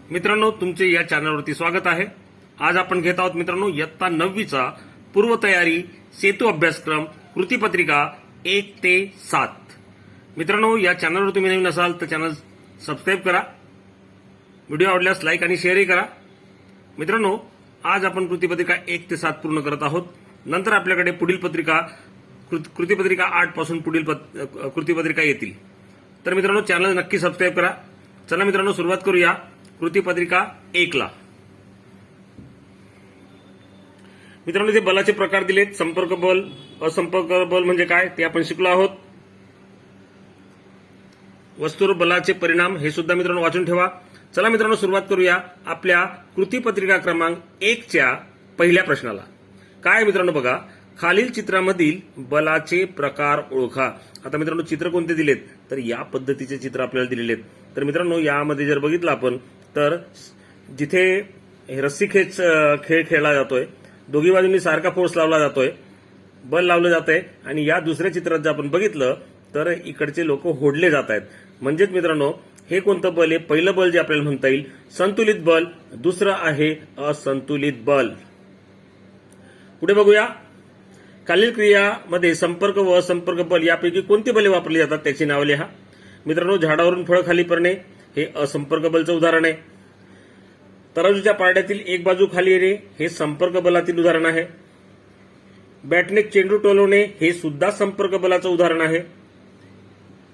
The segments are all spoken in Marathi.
मित्रांनो, तुमचे या चॅनलवरती स्वागत आहे। आज आपण घेत आहोत मित्रांनो इयत्ता 9वीचा पूर्वतयारी सेतू अभ्यासक्रम कृतीपत्रिका 1 ते 7। मित्रांनो, या चॅनलवर तुम्ही नवीन असाल तर चॅनल सबस्क्राइब करा, व्हिडिओ आवडल्यास लाईक आणि शेअरही करा। मित्रांनो, आज आपण कृतीपत्रिका 1 ते 7 पूर्ण करत आहोत। नंतर आपल्याकडे पुढील पत्रिका कृतीपत्रिका 8 पासून पुढील कृतीपत्रिका येतील। तर मित्रांनो, चॅनल नक्की सबस्क्राइब करा। चला मित्रांनो, सुरुवात करूया कृतीपत्रिका 1 ला। मित्रांनो, इथे बलाचे प्रकार दिलेत। संपर्क बल, असंपर्क बल म्हणजे काय ते आपण शिकलो आहोत। वस्तूवर बलाचे परिणाम हे सुद्धा मित्रांनो वाचून ठेवा। चला मित्रांनो, सुरुवात करूया आपल्या कृतीपत्रिका क्रमांक 1 च्या पहिल्या प्रश्नाला। काय मित्रांनो बघा, खालील चित्रामधील बलाचे प्रकार ओळखा। आता मित्रांनो, चित्र कोणते दिलेत तर या पद्धतीचे चित्र आपल्याला दिलेले आहेत। तर मित्रांनो, यामध्ये जर बघितलं आपण तर जिथे रस्सी खेच खेळ खेळला जातोय, दोघी बाजूंनी सारखा फोर्स लावला जातोय, बल लावलं जातंय, आणि या दुसऱ्या चित्रात जर आपण बघितलं तर इकडचे लोक होडले जात आहेत। म्हणजेच मित्रांनो, हे कोणतं बल आहे? पहिलं बल जे आपल्याला म्हणता येईल संतुलित बल, दुसरं आहे असंतुलित बल। पुढे बघूया, खालील क्रियामध्ये संपर्क व असंपर्क बल यापैकी कोणती बले वापरली जातात त्याची नावे लिहा। मित्रांनो, झाडावरून फळ खाली पडणे हे असंपर्क बलचं उदाहरण आहे। तराजूच्या पारड्यातील एक बाजू खाली येणे हे संपर्क बलातील उदाहरण आहे। बॅटने चेंडू टोलवणे हे सुद्धा संपर्क बलाचं उदाहरण आहे।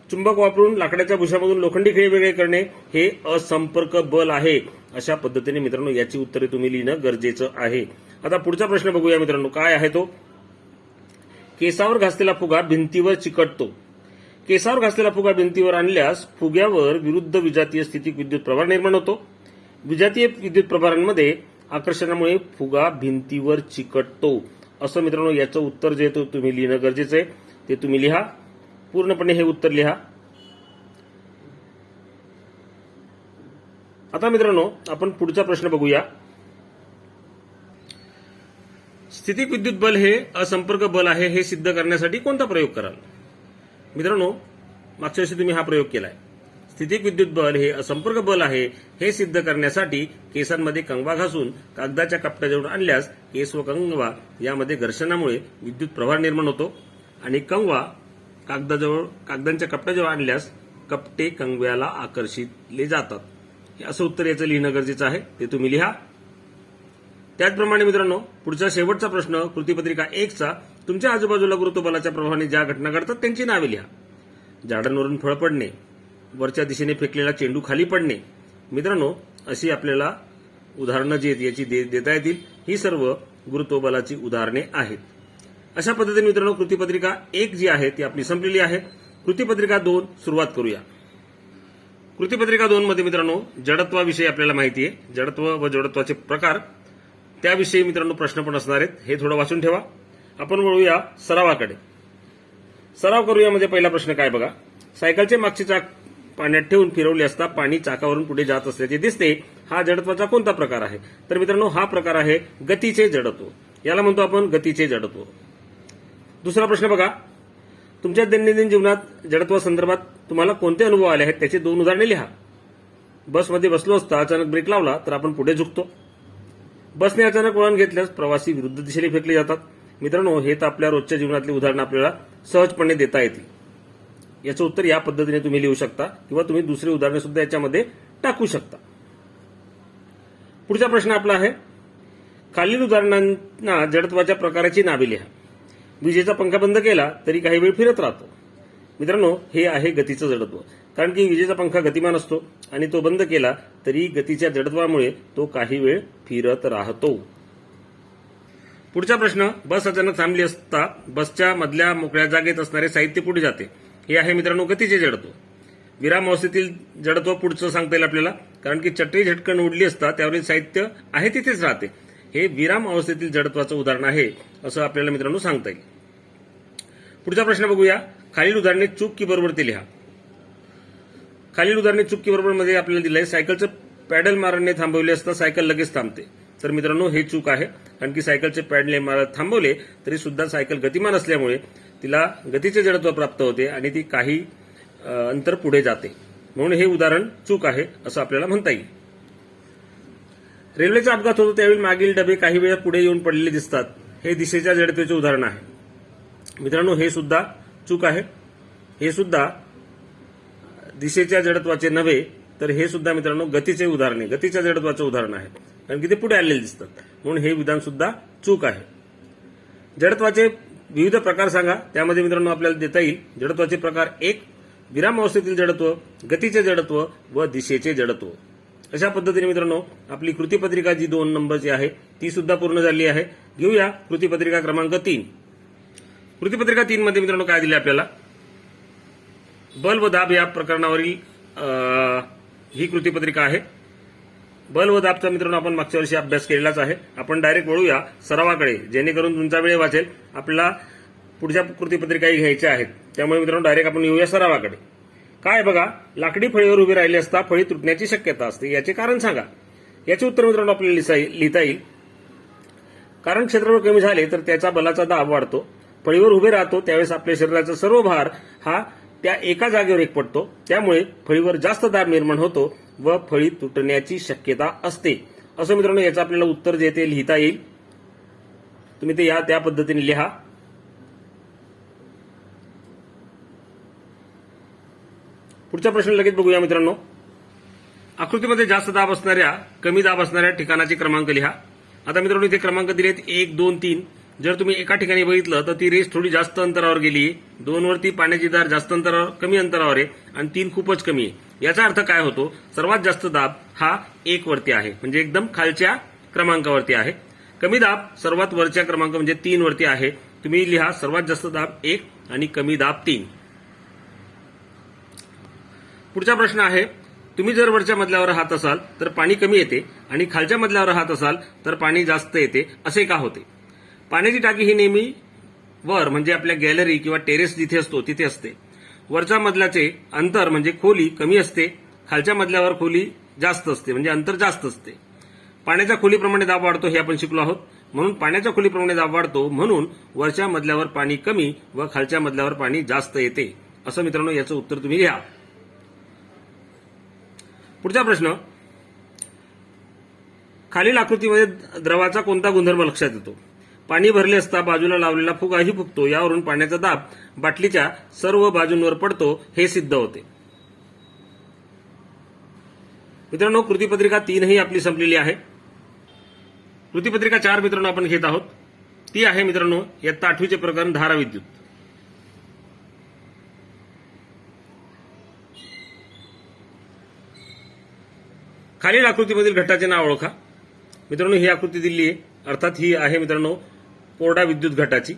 चुंबक वापरून लाकडाच्या भुशामधून लोखंडी खिळे वेगळे करणे हे असंपर्क बल आहे। अशा पद्धतीने मित्रांनो याची उत्तरे तुम्ही लिहिणं गरजेचं आहे। आता पुढचा प्रश्न बघूया मित्रांनो, काय आहे तो? केसावर घासलेला फुगा भिंतीवर चिकटतो। केसावर घासलेला फुगा भिंतीवर आणल्यास फुग्यावर विरुद्ध विजातीय स्थितिक विद्युत प्रभार निर्माण होतो। विजातीय विद्युत प्रभारांमध्ये आकर्षणामुळे फुगा भिंतीवर चिकटतो। असं मित्रांनो याचं उत्तर जे तो तुम्ही लिहिणं गरजेचं आहे, ते तुम्ही लिहा। पूर्णपणे हे उत्तर लिहा। आता मित्रांनो, आपण पुढचा प्रश्न बघूया। स्थितिक विद्युत बल हे असंपर्क बल आहे हे सिद्ध करण्यासाठी कोणता प्रयोग कराल? मित्रांनो, मागच्या वर्षी तुम्ही हा प्रयोग केलाय। स्थितिक विद्युत बल हे असंपर्क बल आहे हे सिद्ध करण्यासाठी केसांमध्ये कंगवा घासून कागदाच्या कपट्याजवळ आणल्यास केस व कंगवा यामध्ये घर्षणामुळे विद्युत प्रभार निर्माण होतो, आणि कंगवा कागदांच्या कपट्याजवळ आणल्यास कपटे कंगव्याला आकर्षितले जातात। हे असं उत्तर याचं लिहिणं गरजेचं आहे, ते तुम्ही लिहा। त्याचप्रमाणे मित्रांनो, पुढचा शेवटचा प्रश्न कृतीपत्रिका 1 चा, तुमच्या आजूबाजूला गुरुत्वबलाच्या प्रभावाने ज्या घटना घडतात त्यांची नावे लिहा। झाडांवरून फळ पडणे, वरच्या दिशेने फेकलेला चेंडू खाली पडणे। मित्रांनो, अशी आपल्याला उदाहरणं जी आहेत याची देता येतील। ही सर्व गुरुत्वबलाची उदाहरणे आहेत। अशा पद्धतीने मित्रांनो कृतीपत्रिका 1 जी आहे ती आपली संपलेली आहे। कृतीपत्रिका 2 सुरुवात करूया। कृतीपत्रिका 2 मध्ये मित्रांनो जडत्वाविषयी आपल्याला माहिती आहे। जडत्व व जडत्वाचे प्रकार त्याविषयी मित्रांनो प्रश्न पण असणार आहेत, हे थोडं वाचून ठेवा। आपण वळूया सरावाकडे। सराव करूया मध्ये पहिला प्रश्न काय बघा, सायकलचे मागचे चाक पाण्यात ठेवून फिरवले असता पाणी चाकावरून पुढे जात असल्याचे दिसते, हा जडत्वाचा कोणता प्रकार आहे? तर मित्रांनो, हा प्रकार आहे गतीचे जडत्व। याला म्हणतो आपण गतीचे जडत्व। दुसरा प्रश्न बघा, तुमच्या दैनंदिन जीवनात जडत्वासंदर्भात तुम्हाला कोणते अनुभव आले आहेत त्याची 2 उदाहरणे लिहा। बसमध्ये बसलो असता अचानक ब्रेक लावला तर आपण पुढे झुकतो। बसने अचानक वळण घेतल्यास प्रवासी विरुद्ध दिशेने फेकले जातात। मित्रांनो, हे तर आपल्या रोजच्या जीवनातली उदाहरणं आपल्याला सहजपणे देता येतील। याचं उत्तर या पद्धतीने तुम्ही लिहू शकता, किंवा तुम्ही दुसरी उदाहरणे सुद्धा याच्यामध्ये टाकू शकता। पुढचा प्रश्न आपला आहे, खालील उदाहरणांना जडत्वाच्या प्रकाराची नावे लिहा। विजेचा पंखा बंद केला तरी काही वेळ फिरत राहतो। मित्रांनो, हे आहे गतीचं जडत्व, कारण की विजेचा पंखा गतिमान असतो आणि तो बंद केला तरी गतीच्या जडत्वामुळे तो काही वेळ फिरत राहतो। पुढचा प्रश्न, बस अचानक थांबली असता बसच्या मधल्या मोकळ्या जागेत असणारे साहित्य पुढे जाते, हे आहे मित्रांनो गतीचे जडत्व। विराम अवस्थेतील जडत्व पुढचं सांगता येईल आपल्याला, कारण की चटई झटकन उडली असता त्यावरील साहित्य आहे तिथेच राहते। हे विराम अवस्थेतील जडत्वाचं उदाहरण आहे असं आपल्याला मित्रांनो सांगता येईल। पुढचा प्रश्न बघूया, खालील उदाहरणे चूक की बरोबर ते लिहा। खालील उदाहरणे चूक की बरोबर मध्ये आपल्याला दिलंय, सायकलचं पॅडल मारणे थांबवले असता सायकल लगेच थांबते। तर मित्रांनो, हे चूक आहे, कारण की सायकलचे पॅडल मारत थांबवले तरी सुद्धा सायकल गतिमान असल्यामुळे तिला गतीचे जडत्व प्राप्त होते आणि ती काही अंतर पुढे जाते, म्हणून हे उदाहरण चूक आहे असं आपल्याला म्हणता येईल। रेल्वेचा अपघात होतो त्यावेळी मागील डबे काही वेळा पुढे येऊन पडलेले दिसतात, हे दिशेच्या जडत्वाचे उदाहरण आहे। मित्रांनो, हे सुद्धा चूक आहे। हे सुद्धा दिशेच्या जडत्वाचे नव्हे, तर हे सुद्धा मित्रांनो गतीचे उदाहरण आहे, गतीच्या जडत्वाचे उदाहरण आहे, कारण की ते पुढे आलेले दिसतात, म्हणून हे विधान सुद्धा चूक आहे। जडत्वाचे विविध प्रकार सांगा, त्यामध्ये मित्रांनो आपल्याला देता येईल जडत्वाचे प्रकार 1 विराम अवस्थेतील जडत्व, गतीचे जडत्व व दिशेचे जडत्व। अशा पद्धतीने मित्रांनो आपली कृतीपत्रिका जी 2 नंबरची आहे ती सुद्धा पूर्ण झाली आहे। घेऊया कृतीपत्रिका क्रमांक 3। कृतीपत्रिका 3 मध्ये मित्रांनो काय दिले आपल्याला, बल व दाब या प्रकरणावरील ही कृतीपत्रिका आहे। बल व दाबचा मित्रांनो आपण मागच्या वर्षी अभ्यास केलेलाच आहे। आपण डायरेक्ट वळूया सरावाकडे, जेणेकरून तुमचा वेळ वाचेल। आपल्याला पुढच्या कृतीपत्रिकाही घ्यायच्या आहेत, त्यामुळे मित्रांनो डायरेक्ट आपण येऊया सरावाकडे। काय बघा, लाकडी फळीवर उभी राहिली असता फळी तुटण्याची शक्यता असते, याचे कारण सांगा। याचे उत्तर मित्रांनो आपल्याला लिहिता येईल, कारण क्षेत्रफळ कमी झाले तर त्याचा बलाचा दाब वाढतो। फळीवर उभे राहतो त्यावेळेस आपल्या शरीराचा सर्व भार हा त्या एका जागेवर एकपडतो, त्यामुळे फळीवर जास्त दाब निर्माण होतो व फळी तुटण्याची शक्यता असते। असं मित्रांनो याचं आपल्याला उत्तर जे ते लिहिता येईल, तुम्ही ते त्या पद्धतीने लिहा। पुढचा प्रश्न लगेच बघूया मित्रांनो। आकृतीमध्ये जास्त दाब असणाऱ्या कमी दाब असणाऱ्या ठिकाणाचे क्रमांक लिहा। आता मित्रांनो इथे क्रमांक दिलेत 1, 2, 3। जर तुम्ही एका ठिकाणी बघितलं तर ती रेस थोडी जास्त अंतरावर गेली, 2 वरती पाण्याची धार जास्त अंतरावर कमी अंतरावर आहे आणि 3 खूपच कमी आहे। याचा अर्थ काय होतो, सर्वात जास्त दाब हा 1 वरती आहे, म्हणजे एकदम खालच्या क्रमांकावरती आहे। कमी दाब सर्वात वरच्या क्रमांक म्हणजे 3 वरती आहे। तुम्ही लिहा सर्वात जास्त दाब 1 आणि कमी दाब 3। पुढचा प्रश्न आहे, तुम्ही जर वरच्या मजल्यावर राहत असाल तर पाणी कमी येते आणि खालच्या मजल्यावर राहत असाल तर पाणी जास्त येते, असे का होते? पाण्याची टाकी ही नेहमी वर म्हणजे आपल्या गॅलरी किंवा टेरेस जिथे असतो तिथे असते। वरच्या मजल्याचे अंतर म्हणजे खोली कमी असते, खालच्या मजल्यावर खोली जास्त असते म्हणजे अंतर जास्त असते। पाण्याच्या खोलीप्रमाणे दाब वाढतो हे आपण शिकलो आहोत, म्हणून पाण्याच्या खोलीप्रमाणे दाब वाढतो, म्हणून वरच्या मजल्यावर पाणी कमी व खालच्या मजल्यावर पाणी जास्त येते। असं मित्रांनो याचं उत्तर तुम्ही लिहा। पुढचा प्रश्न, खालील आकृतीमध्ये द्रवाचा कोणता गुणधर्म लक्षात येतो? पाणी भरले असता बाजूला लावलेला फुगाही फुगतो, यावरून पाण्याचा दाब बाटलीच्या सर्व बाजूंवर पडतो हे सिद्ध होते। मित्रांनो कृतीपत्रिका 3 ही आपली संपलेली आहे। कृतीपत्रिका 4 मित्रांनो आपण घेत आहोत, ती आहे मित्रांनो इयत्ता 8वीचे प्रकरण धाराविद्युत। खालील आकृतीमधील घटाचे नाव ओळखा। मित्रांनो ही आकृती दिली आहे, अर्थात ही आहे मित्रांनो कोरडा विद्युत घटाची,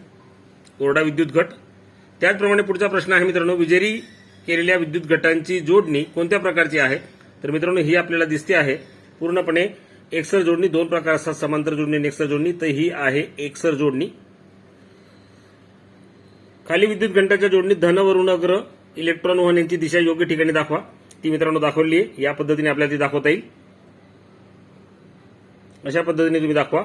कोरडा विद्युत घट। त्याचप्रमाणे पुढचा प्रश्न आहे मित्रांनो, विजेरी केलेल्या विद्युत घटांची जोडणी कोणत्या प्रकारची आहे? तर मित्रांनो ही आपल्याला दिसते आहे पूर्णपणे एकसर जोडणी। 2 प्रकार असतात, समांतर जोडणी आणि एकसर जोडणी, तर ही आहे एकसर जोडणी। खाली विद्युत घटाच्या जोडणीत धन व ऋण अग्र इलेक्ट्रॉन वाहण्याची दिशा योग्य ठिकाणी दाखवा। ती मित्रांनो दाखवली आहे, या पद्धतीने आपल्याला ती दाखवता येईल। अशा पद्धतीने तुम्ही दाखवा,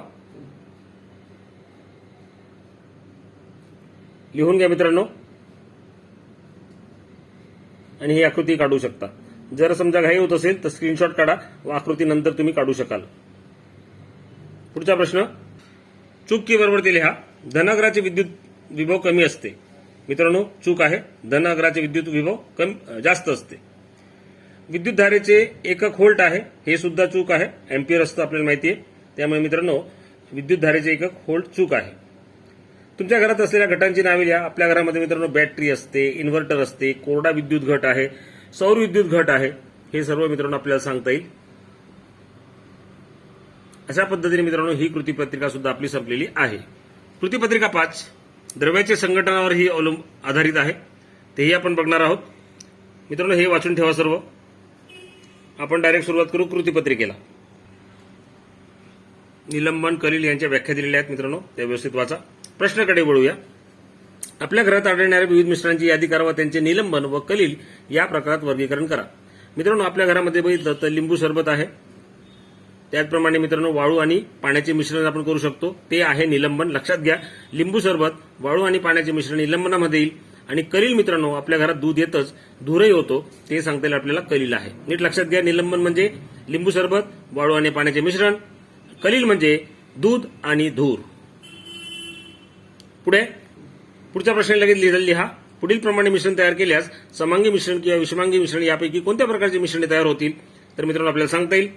लिहून घ्या मित्रांनो, आणि ही आकृती काढू शकता। जर समजा घाई होत असेल तर स्क्रीनशॉट काढा व आकृती नंतर तुम्ही काढू शकाल। पुढचा प्रश्न, चूक की बरोबर ते लिहा। धनाग्राचे विद्युत विभव कमी असते। मित्रांनो चूक आहे, धनाग्राचे विद्युत विभव जास्त असते। विद्युत धारेचे एकक व्होल्ट आहे, हे सुद्धा चूक आहे, अँपियर असतं आपल्याला माहिती आहे, त्यामुळे मित्रांनो विद्युत धारेचे एकक व्होल्ट चूक आहे। तुमच्या घरात असलेल्या घटांची नावे लिहा। आपल्या घरामध्ये मित्रांनो बॅटरी असते, इन्व्हर्टर असते, कोरडा विद्युत घट आहे, सौर विद्युत घट आहे, हे सर्व मित्रांनो आपल्याला सांगता येईल। अशा पद्धतीने मित्रांनो ही कृतीपत्रिका सुद्धा आपली संपलेली आहे। कृतीपत्रिका 5 द्रव्याच्या संघटनावर ही आधारित आहे, तेही आपण बघणार आहोत। मित्रांनो हे वाचून ठेवा सर्व। आपण डायरेक्ट सुरुवात करू कृतीपत्रिकेला। निलंबन कलिल यांच्या व्याख्या दिलेल्या आहेत मित्रांनो, त्या व्यवस्थित वाचा। प्रश्नाकडे वळूया। आपल्या घरात आढळणाऱ्या विविध मिश्रणांची यादी करा व त्यांचे निलंबन व कलिल या प्रकारात वर्गीकरण करा। मित्रांनो आपल्या घरामध्ये बघितलं तर लिंबू सरबत आहे, त्याचप्रमाणे मित्रांनो वाळू आणि पाण्याचे मिश्रण आपण करू शकतो, ते आहे निलंबन। लक्षात घ्या, लिंबू सरबत, वाळू आणि पाण्याचे मिश्रण निलंबनामध्ये येईल, आणि कलिल मित्रांनो आपल्या घरात दूध येतच, धूरही होतो, ते सांगता येईल आपल्याला कलिल आहे। नीट लक्षात घ्या, निलंबन म्हणजे लिंबू सरबत, वाळू आणि पाण्याचे मिश्रण, कलील म्हणजे दूध आणि धूर. पुढचा प्रश्न लगेच लिहा. पुढील प्रमाणे मिश्रण तयार केल्यास समांगी मिश्रण किंवा विषमांगी मिश्रण यापैकी कोणत्या प्रकारचे मिश्रणे तयार होतील? तर मित्रांनो आपल्याला सांगता येईल.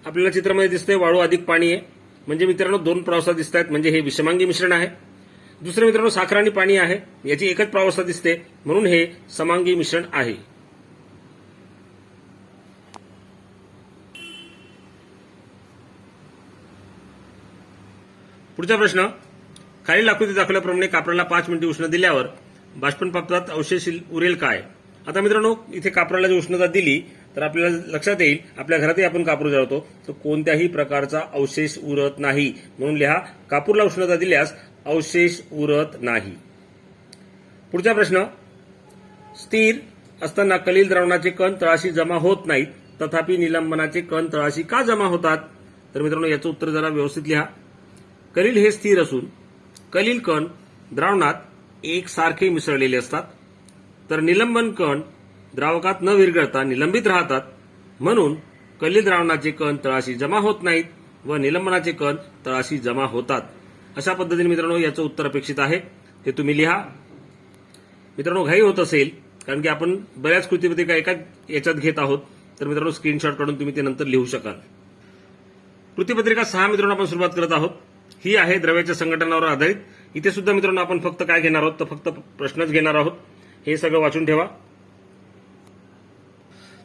आपल्याला चित्रामध्ये दिसतंय वाळू अधिक पाणी आहे, म्हणजे मित्रांनो 2 प्रावस्था दिसत आहेत, म्हणजे हे विषमांगी मिश्रण आहे. दुसरे मित्रांनो साखर आणि पाणी आहे, याची एकच प्रावस्था दिसते, म्हणून हे समांगी मिश्रण आहे. पुढचा प्रश्न, खालील आकृती दाखवल्याप्रमाणे कापराला 5 मिनिटे उष्णता दिल्यावर बाष्पनपात्रात अवशेष उरेल काय? आता मित्रांनो इथे कापराला जर उष्णता दिली तर आपल्याला लक्षात येईल, आपल्या घरातही आपण कापूर जळवतो तर कोणत्याही प्रकारचा अवशेष उरत नाही, म्हणून लिहा कापूरला उष्णता दिल्यास अवशेष उरत नाही. पुढचा प्रश्न, स्थिर असताना कलील द्रावणाचे कण तळाशी जमा होत नाहीत, तथापि निलंबनाचे कण तळाशी का जमा होतात? तर मित्रांनो याचं उत्तर जरा व्यवस्थित लिहा. कलील हे स्थिर असून कलील कण द्रावणात एकसारखे मिसळलेले असतात, तर निलंबन कण द्रावकात न विरघळता निलंबित राहतात, म्हणून कलील द्रावणाचे कण तळाशी जमा होत नाहीत व निलंबनाचे कण तळाशी जमा होतात. अशा पद्धतीने मित्रांनो याचं उत्तर अपेक्षित आहे, ते तुम्ही लिहा. मित्रांनो घाई होत असेल कारण की आपण बऱ्याच कृतीपत्रिका एका याच्यात घेत आहोत, तर मित्रांनो स्क्रीनशॉट काढून तुम्ही ते नंतर लिहू शकाल. कृतीपत्रिका 6 मित्रांनो आपण सुरुवात करत आहोत. ही आहे द्रव्याच्या संघटनावर आधारित. इथे सुद्धा मित्रांनो आपण फक्त काय घेणार आहोत तर फक्त प्रश्नच घेणार आहोत. हे सगळं वाचून ठेवा.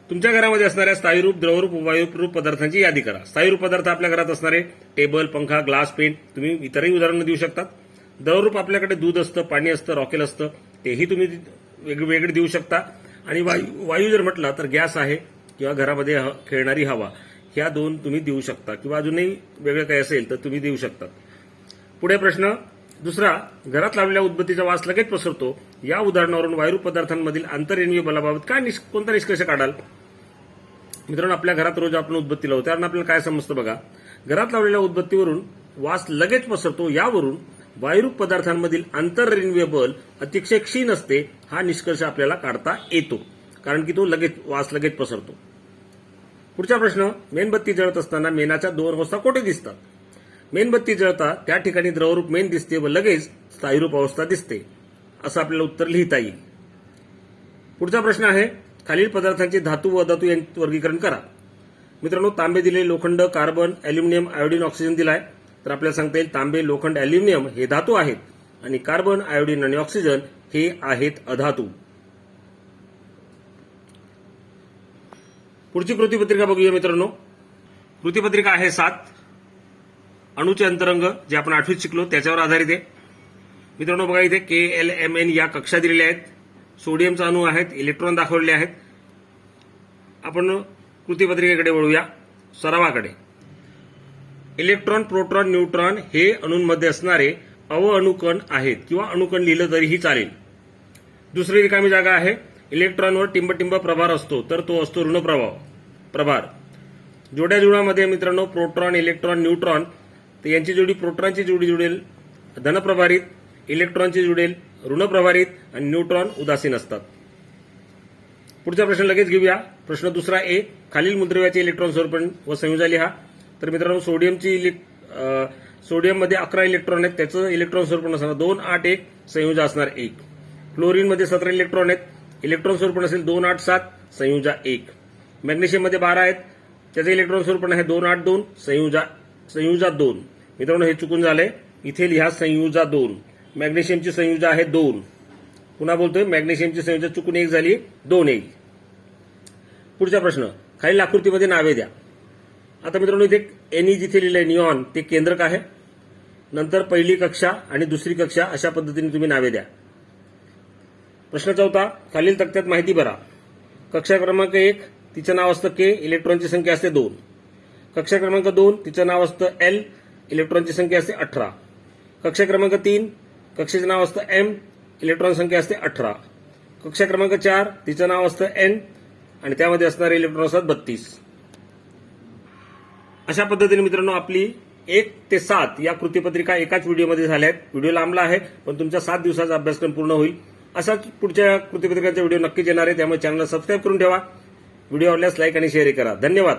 तुमच्या घरामध्ये असणाऱ्या स्थायीरूप, द्रवरूप, वायुरूप पदार्थांची यादी करा. स्थायीरूप पदार्थ आपल्या घरात असणारे टेबल, पंखा, ग्लास, पेन, तुम्ही इतरही उदाहरणं देऊ शकतात. द्रवरूप आपल्याकडे दूध असतं, पाणी असतं, रॉकेल असतं, तेही तुम्ही वेगवेगळे देऊ शकता. आणि वायू जर म्हटला तर गॅस आहे किंवा घरामध्ये खेळणारी हवा, ह्या 2 तुम्ही देऊ शकता, किंवा अजूनही वेगळं काही असेल तर तुम्ही देऊ शकता. पुढे प्रश्न दुसरा, घरात लावलेल्या उदबत्तीचा वास लगेच पसरतो. या उदाहरणावरून वायुरूप पदार्थांमधील आंतररेणवीय बलाबाबत कोणता निष्कर्ष काढाल? मित्रांनो आपल्या घरात रोज आपण उदबत्ती लावतो, त्यावरून आपल्याला काय समजतं बघा. घरात लावलेल्या उदबत्तीवरून वास लगेच पसरतो, यावरून वायुरूप पदार्थांमधील आंतररेणवीय बल अतिशय क्षीण असते, हा निष्कर्ष आपल्याला काढता येतो, कारण की तो वास लगेच पसरतो. पुढचा प्रश्न, मेणबत्ती जळत असताना मेणाच्या 2 अवस्था कोठे दिसतात? मेणबत्ती जळता त्या ठिकाणी द्रवरूप मेण दिसते व लगेच स्थायीरूप अवस्था दिसते, असं आपल्याला उत्तर लिहिता येईल. पुढचा प्रश्न आहे, खालील पदार्थांचे धातू व अधातू यांचे वर्गीकरण करा. मित्रांनो तांबे दिले, लोखंड, कार्बन, अॅल्युमिनियम, आयोडीन, ऑक्सिजन दिलाय, तर आपल्याला सांगता येईल तांबे, लोखंड, अॅल्युमिनियम हे धातू आहेत आणि कार्बन, आयोडीन आणि ऑक्सिजन हे आहेत अधातू. पुढची कृतीपत्रिका बघूया मित्रांनो. कृतीपत्रिका आहे 7. अणूचे अंतरंग, जे आपण 8वीत शिकलो त्याच्यावर आधारित आहे. मित्रांनो बघा इथे KLMN या कक्षा दिलेल्या आहेत. सोडियमचा अणू आहेत, इलेक्ट्रॉन दाखवलेले आहेत. आपण कृतीपत्रिकेकडे वळूया, सरावाकडे. इलेक्ट्रॉन, प्रोटॉन, न्यूट्रॉन हे अणूंमध्ये असणारे अणुकण आहेत, किंवा अणुकण लिहिलं तरीही चालेल. दुसरी रिकामी जागा आहे. इलेक्ट्रॉनवर टिंबटिंब प्रभार असतो, तर तो असतो ऋण प्रभार. जोड्या जुळामध्ये मित्रांनो प्रोटॉन, इलेक्ट्रॉन, न्यूट्रॉन, तर यांची जोडी प्रोटॉनची जोडी जुळेल धनप्रभारित, इलेक्ट्रॉनची जुळेल ऋणप्रभारित आणि न्यूट्रॉन उदासीन असतात. पुढचा प्रश्न लगेच घेऊया. प्रश्न दुसरा A, खालील मूलद्रव्याचे इलेक्ट्रॉन स्वरूपण व संयोजा लिहा. तर मित्रांनो सोडियममध्ये 11 इलेक्ट्रॉन आहेत, त्याचं इलेक्ट्रॉन स्वरूपण असणार 2, 8, 1, संयोजा असणार 1. फ्लोरीनमध्ये 17 इलेक्ट्रॉन आहेत, इलेक्ट्रॉन स्वरूपण असेल 2, 8, 7, संयोजा 1. मॅग्नेशियममध्ये 12 आहेत, त्याचं इलेक्ट्रॉन स्वरूपण आहे 2, 8, 2, संयोजा 2. मित्रांनो हे चुकून झालंय, इथे लिहा संयोजा 2. मॅग्नेशियमची संयोजा आहे 2. पुन्हा बोलतोय, मॅग्नेशियमची संयोजा चुकून 1 झाली, 2 येईल. पुढचा प्रश्न, खालील आकृतीमध्ये नावे द्या. आता मित्रांनो इथे Ni जिथे लिहिलंय निऑन ते केंद्रक आहे. नंतर पहिली कक्षा आणि दुसरी कक्षा अशा पद्धतीने तुम्ही नावे द्या. प्रश्न चौथा, खालील तक्त्यात माहिती भरा. कक्षा क्रमांक 1 तिचं नाव असतं K, इलेक्ट्रॉनची संख्या असते 2. कक्षा क्रमांक 2 तिचं नाव असतं L, इलेक्ट्रॉनची संख्या असते 18. कक्षा क्रमांक 3 कक्षेचं नाव असतं M, इलेक्ट्रॉन संख्या असते 18. कक्षा क्रमांक 4 तिचं नाव असतं N आणि त्यामध्ये असणारे इलेक्ट्रॉन असतात 32. अशा पद्धतीने मित्रांनो आपली 1 ते 7 या कृतीपत्रिका एकाच व्हिडिओमध्ये झाल्या आहेत. व्हिडिओ लांबला आहे पण तुमचा 7 दिवसाचा अभ्यासक्रम पूर्ण होईल. असाच पुढच्या कृतीपत्रिकांचा व्हिडिओ नक्कीच येणार आहे, त्यामुळे चॅनलला सबस्क्राईब करून ठेवा. व्हिडिओ आवडल्यास लाईक आणि शेअर करा. धन्यवाद.